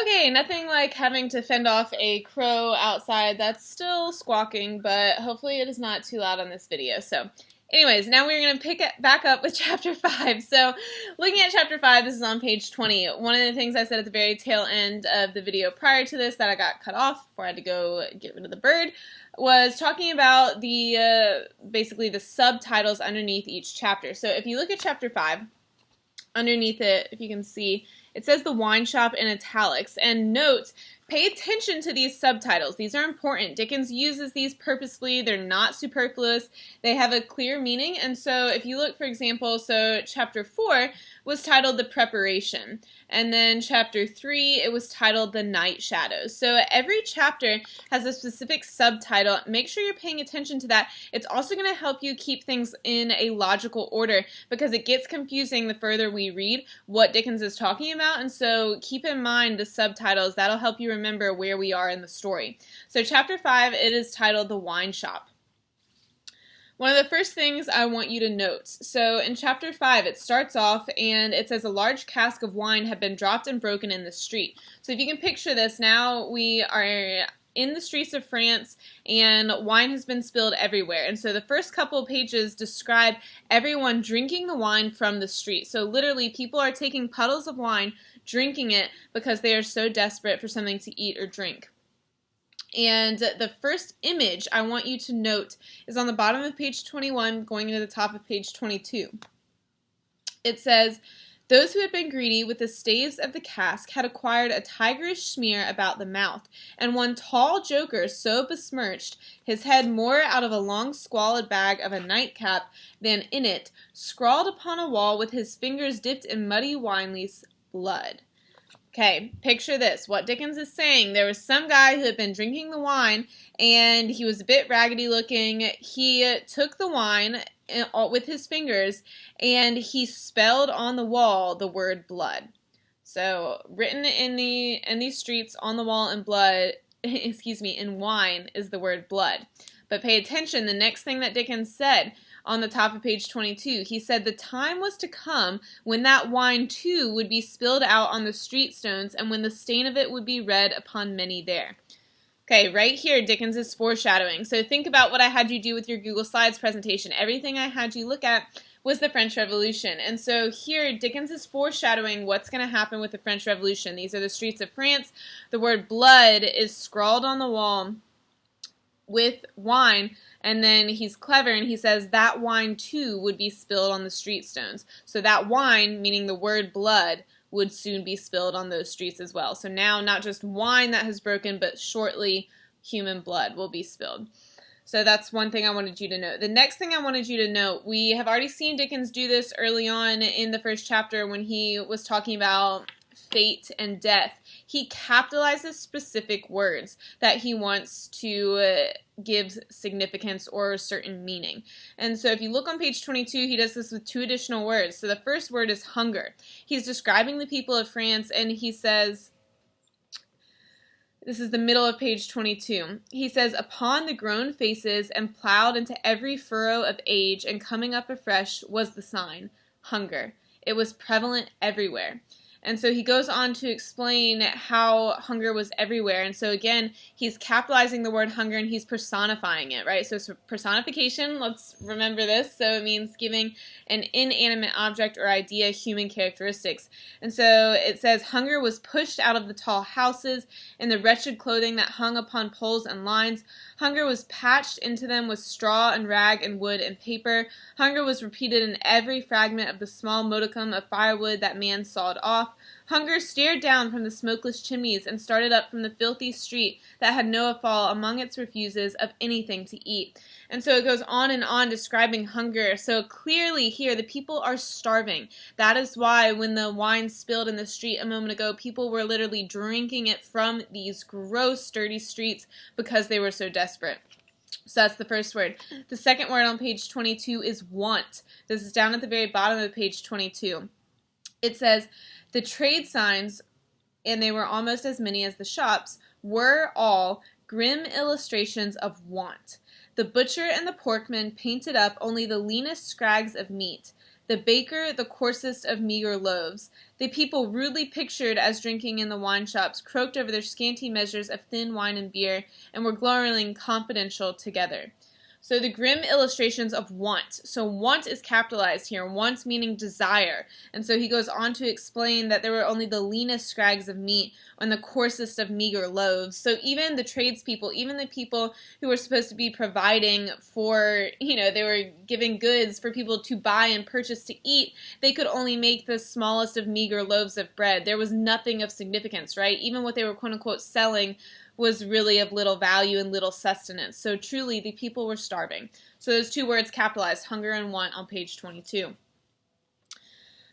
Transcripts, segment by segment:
Okay, nothing like having to fend off a crow outside that's still squawking, but hopefully it is not too loud on this video. So, anyways, now we're going to pick it back up with chapter 5. So, looking at chapter 5, this is on page 20. One of the things I said at the very tail end of the video prior to this that I got cut off before I had to go get rid of the bird was talking about the basically the subtitles underneath each chapter. So, if you look at chapter 5, underneath it, if you can see, it says the wine shop in italics. And note, pay attention to these subtitles. These are important. Dickens uses these purposefully. They're not superfluous. They have a clear meaning. And so if you look, for example, so chapter 4 was titled The Preparation. And then chapter 3, it was titled The Night Shadows. So every chapter has a specific subtitle. Make sure you're paying attention to that. It's also going to help you keep things in a logical order because it gets confusing the further we read what Dickens is talking about. And so keep in mind the subtitles. That'll help you remember where we are in the story. So chapter 5, it is titled The Wine Shop. One of the first things I want you to note, so in chapter 5 it starts off and it says a large cask of wine had been dropped and broken in the street. So if you can picture this, now we are in the streets of France and wine has been spilled everywhere. And so the first couple of pages describe everyone drinking the wine from the street. So literally people are taking puddles of wine, drinking it because they are so desperate for something to eat or drink. And the first image I want you to note is on the bottom of page 21 going to the top of page 22. It says, those who had been greedy with the staves of the cask had acquired a tigerish smear about the mouth, and one tall joker so besmirched, his head more out of a long squalid bag of a nightcap than in it, scrawled upon a wall with his fingers dipped in muddy Wineley's blood. Okay, picture this. What Dickens is saying, there was some guy who had been drinking the wine, and he was a bit raggedy looking. He took the wine with his fingers, and he spelled on the wall the word blood. So, written in these streets on the wall in blood, in wine, is the word blood. But pay attention, the next thing that Dickens said on the top of page 22, he said the time was to come when that wine too would be spilled out on the street stones and when the stain of it would be read upon many there. Okay, right here Dickens is foreshadowing. So think about what I had you do with your Google Slides presentation. Everything I had you look at was the French Revolution. And so here Dickens is foreshadowing what's going to happen with the French Revolution. These are the streets of France. The word blood is scrawled on the wall with wine, and then he's clever and he says that wine too would be spilled on the street stones. So that wine, meaning the word blood, would soon be spilled on those streets as well. So now not just wine that has broken, but shortly human blood will be spilled. So that's one thing I wanted you to know. The next thing I wanted you to know, we have already seen Dickens do this early on in the first chapter when he was talking about fate and death. He capitalizes specific words that he wants to give significance or a certain meaning. And so if you look on page 22, he does this with two additional words. So the first word is hunger. He's describing the people of France, and he says, this is the middle of page 22. He says, upon the grown faces and plowed into every furrow of age and coming up afresh was the sign, hunger. It was prevalent everywhere. And so he goes on to explain how hunger was everywhere. And so again, he's capitalizing the word hunger and he's personifying it, right? So personification, let's remember this. So it means giving an inanimate object or idea human characteristics. And so it says, hunger was pushed out of the tall houses in the wretched clothing that hung upon poles and lines. Hunger was patched into them with straw and rag and wood and paper. Hunger was repeated in every fragment of the small modicum of firewood that man sawed off. Hunger stared down from the smokeless chimneys and started up from the filthy street that had no fall among its refuses of anything to eat. And so it goes on describing hunger. So clearly here the people are starving. That is why when the wine spilled in the street a moment ago, people were literally drinking it from these gross, dirty streets because they were so desperate. So that's the first word. The second word on page 22 is want. This is down at the very bottom of page 22. It says, the trade signs, and they were almost as many as the shops, were all grim illustrations of want. The butcher and the porkman painted up only the leanest scrags of meat. the baker, the coarsest of meager loaves. The people rudely pictured as drinking in the wine shops croaked over their scanty measures of thin wine and beer, and were glowering confidential together. So the grim illustrations of want. So want is capitalized here, want meaning desire. And so he goes on to explain that there were only the leanest scrags of meat and the coarsest of meager loaves. So even the tradespeople, even the people who were supposed to be providing for, they were giving goods for people to buy and purchase to eat, they could only make the smallest of meager loaves of bread. There was nothing of significance, right? Even what they were quote unquote selling was really of little value and little sustenance. So truly, the people were starving. So those two words capitalized, hunger and want, on page 22. Let's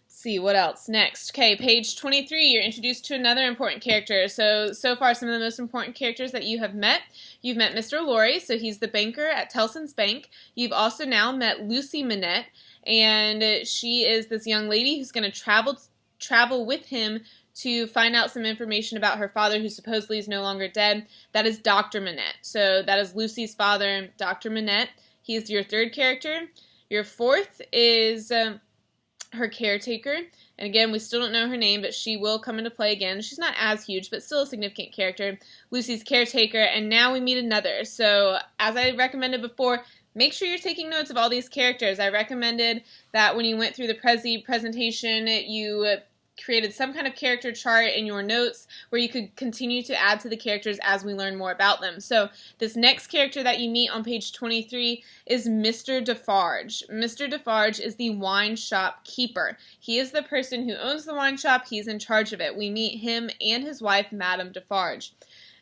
see, what else? Next. Okay, page 23, you're introduced to another important character. So far, some of the most important characters that you have met. You've met Mr. Lorry, so he's the banker at Tellson's Bank. You've also now met Lucy Manette, and she is this young lady who's going to travel with him to find out some information about her father, who supposedly is no longer dead. That is Dr. Manette. So that is Lucy's father, Dr. Manette. He is your third character. Your fourth is her caretaker. And again, we still don't know her name, but she will come into play again. She's not as huge, but still a significant character. Lucy's caretaker. And now we meet another. So as I recommended before, make sure you're taking notes of all these characters. I recommended that when you went through the Prezi presentation, you created some kind of character chart in your notes where you could continue to add to the characters as we learn more about them. So this next character that you meet on page 23 is Mr. Defarge. Mr. Defarge is the wine shop keeper. He is the person who owns the wine shop. He's in charge of it. We meet him and his wife, Madame Defarge.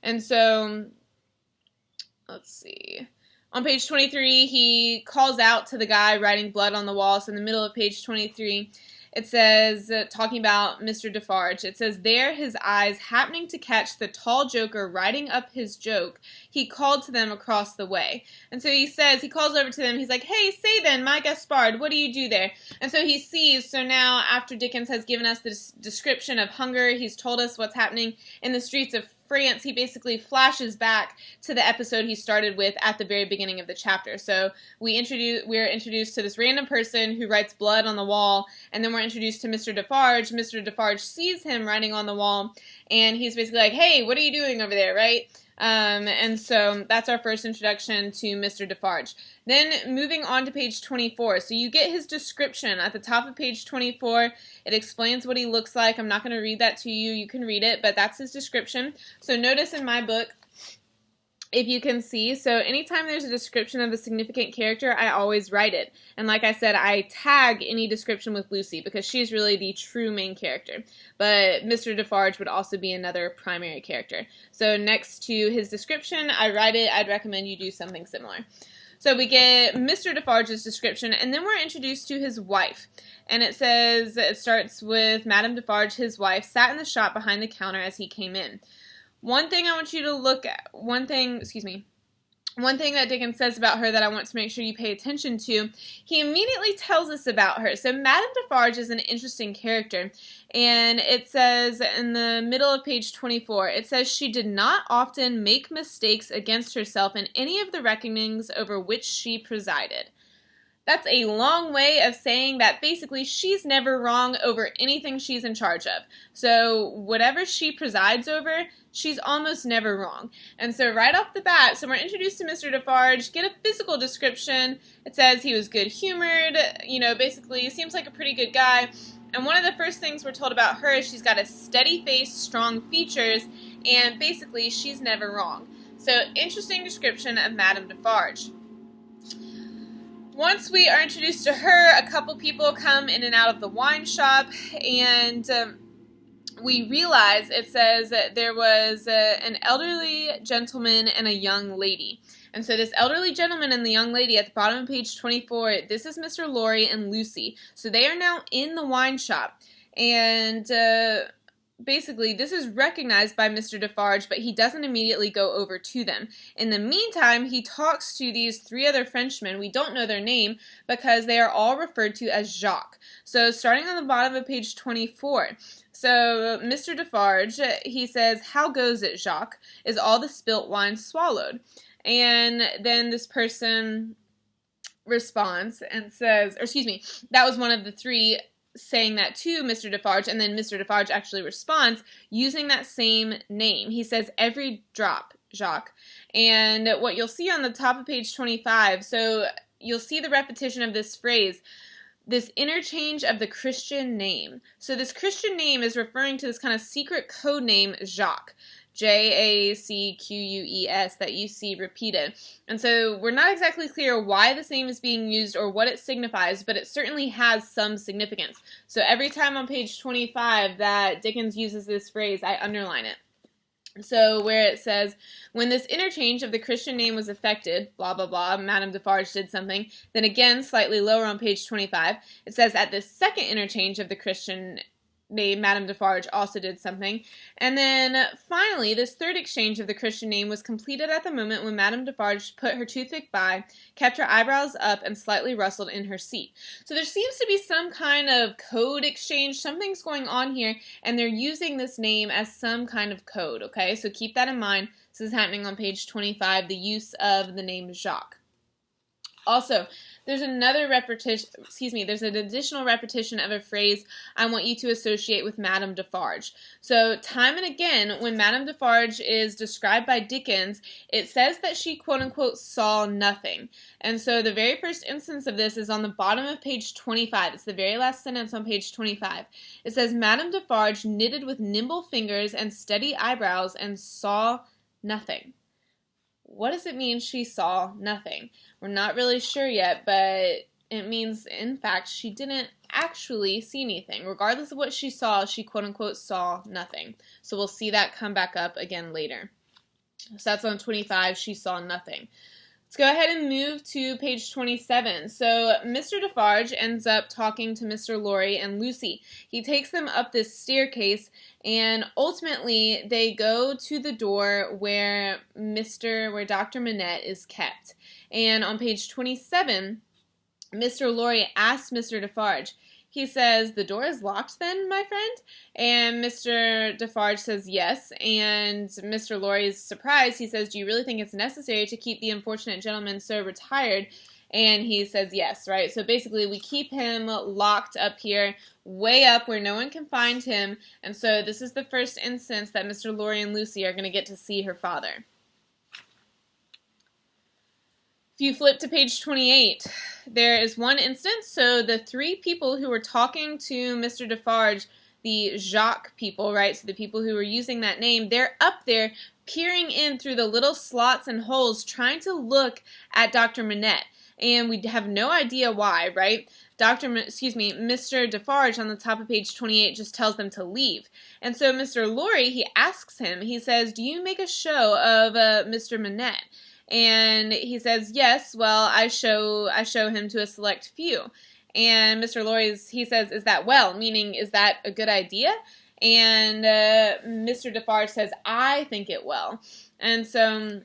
And so, let's see. On page 23, he calls out to the guy writing blood on the wall. So in the middle of page 23, it says, talking about Mr. Defarge, it says, there his eyes happening to catch the tall joker writing up his joke, he called to them across the way. And so he calls over to them, he's like, hey, say then, my Gaspard, what do you do there? And so he sees, so now after Dickens has given us this description of hunger, he's told us what's happening in the streets of France, he basically flashes back to the episode he started with at the very beginning of the chapter. So we're introduced to this random person who writes blood on the wall, and then we're introduced to Mr. Defarge. Mr. Defarge sees him writing on the wall, and he's basically like, hey, what are you doing over there, right? And so that's our first introduction to Mr. Defarge. Then moving on to page 24. So you get his description at the top of page 24. It explains what he looks like. I'm not going to read that to you. You can read it, but that's his description. So notice in my book, if you can see, so anytime there's a description of a significant character, I always write it. And like I said, I tag any description with Lucy because she's really the true main character. But Mr. Defarge would also be another primary character. So next to his description, I write it. I'd recommend you do something similar. So we get Mr. Defarge's description, and then we're introduced to his wife. And it says, it starts with Madame Defarge, his wife, sat in the shop behind the counter as he came in. One thing I want you to look at, one thing that Dickens says about her that I want to make sure you pay attention to, he immediately tells us about her. So Madame Defarge is an interesting character, and it says in the middle of page 24, it says she did not often make mistakes against herself in any of the reckonings over which she presided. That's a long way of saying that basically she's never wrong over anything she's in charge of. So whatever she presides over, she's almost never wrong. And so right off the bat, so we're introduced to Mr. Defarge, get a physical description. It says he was good-humored, basically seems like a pretty good guy. And one of the first things we're told about her is she's got a steady face, strong features, and basically she's never wrong. So interesting description of Madame Defarge. Once we are introduced to her, a couple people come in and out of the wine shop, and we realize it says that there was an elderly gentleman and a young lady. And so this elderly gentleman and the young lady at the bottom of page 24, this is Mr. Lorry and Lucy. So they are now in the wine shop. And basically, this is recognized by Mr. Defarge, but he doesn't immediately go over to them. In the meantime, he talks to these three other Frenchmen. We don't know their name because they are all referred to as Jacques. So starting on the bottom of page 24, so Mr. Defarge, he says, how goes it, Jacques? Is all the spilt wine swallowed? And then this person responds and says, or excuse me, that was one of the three saying that to Mr. Defarge, and then Mr. Defarge actually responds using that same name. He says, every drop, Jacques. And what you'll see on the top of page 25, so you'll see the repetition of this phrase, this interchange of the Christian name. So this Christian name is referring to this kind of secret code name, Jacques. Jacques, that you see repeated. And so we're not exactly clear why this name is being used or what it signifies, but it certainly has some significance. So every time on page 25 that Dickens uses this phrase, I underline it. So where it says, when this interchange of the Christian name was effected, blah, blah, blah, Madame Defarge did something. Then again, slightly lower on page 25, it says at this second interchange of the Christian name, Madame Defarge also did something. And then finally, this third exchange of the Christian name was completed at the moment when Madame Defarge put her toothpick by, kept her eyebrows up, and slightly rustled in her seat. So there seems to be some kind of code exchange. Something's going on here, and they're using this name as some kind of code, okay? So keep that in mind. This is happening on page 25, the use of the name Jacques. Also, there's another repetition, there's an additional repetition of a phrase I want you to associate with Madame Defarge. So, time and again, when Madame Defarge is described by Dickens, it says that she, quote-unquote, saw nothing. And so the very first instance of this is on the bottom of page 25. It's the very last sentence on page 25. It says, Madame Defarge knitted with nimble fingers and steady eyebrows and saw nothing. What does it mean she saw nothing? We're not really sure yet, but it means, in fact, she didn't actually see anything. Regardless of what she saw, she quote-unquote saw nothing. So we'll see that come back up again later. So that's on 25, she saw nothing. Let's go ahead and move to page 27. So Mr. Defarge ends up talking to Mr. Lorry and Lucy. He takes them up this staircase, and ultimately they go to the door where Dr. Manette is kept. And on page 27, Mr. Lorry asks Mr. Defarge, he says, the door is locked then, my friend? And Mr. Defarge says yes, and Mr. Lorry is surprised. He says, do you really think it's necessary to keep the unfortunate gentleman so retired? And he says yes, right? So basically we keep him locked up here, way up where no one can find him. And so this is the first instance that Mr. Lorry and Lucy are going to get to see her father. If you flip to page 28, there is one instance. So the three people who were talking to Mr. Defarge, the Jacques people, right? So the people who were using that name, they're up there peering in through the little slots and holes trying to look at Dr. Manette. And we have no idea why, right? Mr. Defarge on the top of page 28 just tells them to leave. And so Mr. Lorry, he asks him, he says, do you make a show of Mr. Manette? And he says, yes, well, I show him to a select few. And Mr. Lorry, he says, is that well? Meaning, is that a good idea? And Mr. Defarge says, I think it will. And so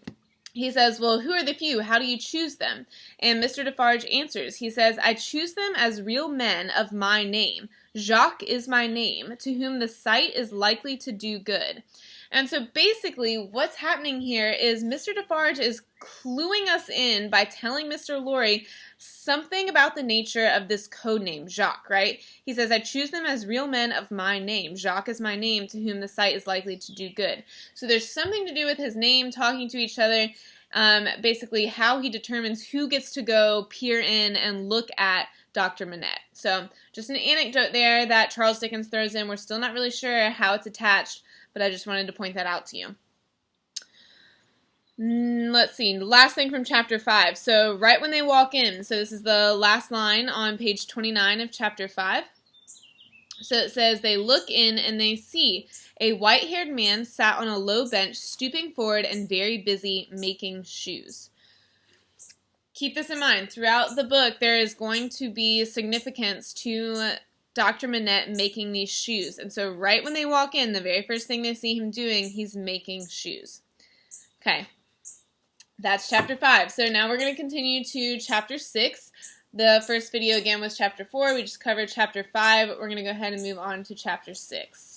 he says, well, who are the few? How do you choose them? And Mr. Defarge answers. He says, I choose them as real men of my name. Jacques is my name, to whom the sight is likely to do good. And so basically what's happening here is Mr. Defarge is cluing us in by telling Mr. Lorry something about the nature of this code name, Jacques, right? He says, I choose them as real men of my name. Jacques is my name, to whom the sight is likely to do good. So there's something to do with his name, talking to each other, basically how he determines who gets to go peer in and look at Dr. Manette. So just an anecdote there that Charles Dickens throws in. We're still not really sure how it's attached, but I just wanted to point that out to you. Let's see, last thing from chapter 5. So right when they walk in, so this is the last line on page 29 of chapter 5. So it says, they look in and they see a white-haired man sat on a low bench, stooping forward and very busy making shoes. Keep this in mind. Throughout the book, there is going to be significance to Dr. Manette making these shoes. And so right when they walk in, the very first thing they see him doing, he's making shoes. Okay, that's chapter 5. So now we're going to continue to chapter 6. The first video again was chapter 4. We just covered chapter 5. We're going to go ahead and move on to chapter 6.